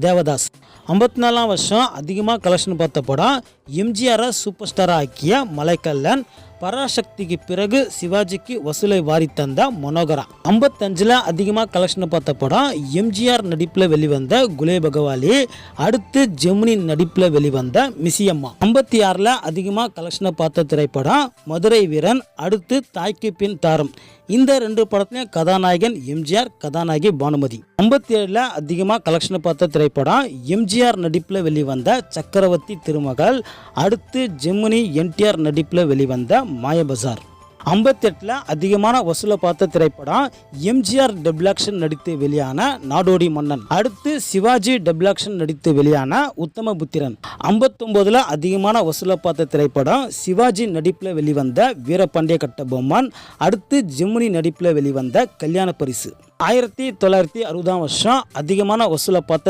தேவதாஸ். 54ஆம் வருஷம் அதிகமாக கலெக்ஷன் பார்த்த படம் எம்ஜிஆரை சூப்பர் ஸ்டாராக ஆக்கிய மலைக்கல்லன். பராசக்திக்கு பிறகு சிவாஜிக்கு வசூலை வாரி தந்த மனோகரா. 55ல் அதிகமாக கலெக்ஷன் பார்த்த படம் எம்ஜிஆர் நடிப்பில் வெளிவந்த குலே பகவாலி. அடுத்து ஜெமினி நடிப்பில் வெளிவந்த மிசியம்மா. 56ல் அதிகமாக கலெக்ஷனை பார்த்த திரைப்படம் மதுரை வீரன். அடுத்து தாய்க்கு பின் தாரம். இந்த 2 படத்துலையும் கதாநாயகன் எம்ஜிஆர், கதாநாயகி பானுமதி. 57ல் அதிகமாக கலெக்ஷன் பார்த்த திரைப்படம் எம்ஜிஆர் நடிப்பில் வெளிவந்த சக்கரவர்த்தி திருமகள். அடுத்து ஜெமினி என்டிஆர் நடிப்பில் வெளிவந்த மாயபஜார். 58ல் அதிகமான வசூலை பார்த்த திரைப்படம் எம்ஜிஆர் டபுள் ஆக்ஷன் நடித்து வெளியான நாடோடி மன்னன். அடுத்து சிவாஜி டபுள் ஆக்ஷன் நடித்து வெளியான உத்தமபுத்திரன். 59ல் அதிகமான வசூலை பார்த்த திரைப்படம் சிவாஜி நடிப்பில் வெளிவந்த வீரபாண்டிய கட்டபொம்மன். அடுத்து ஜெமினி நடிப்பில் வெளிவந்த கல்யாண பரிசு. 1960ஆம் வருஷம் அதிகமான வசூலை பார்த்த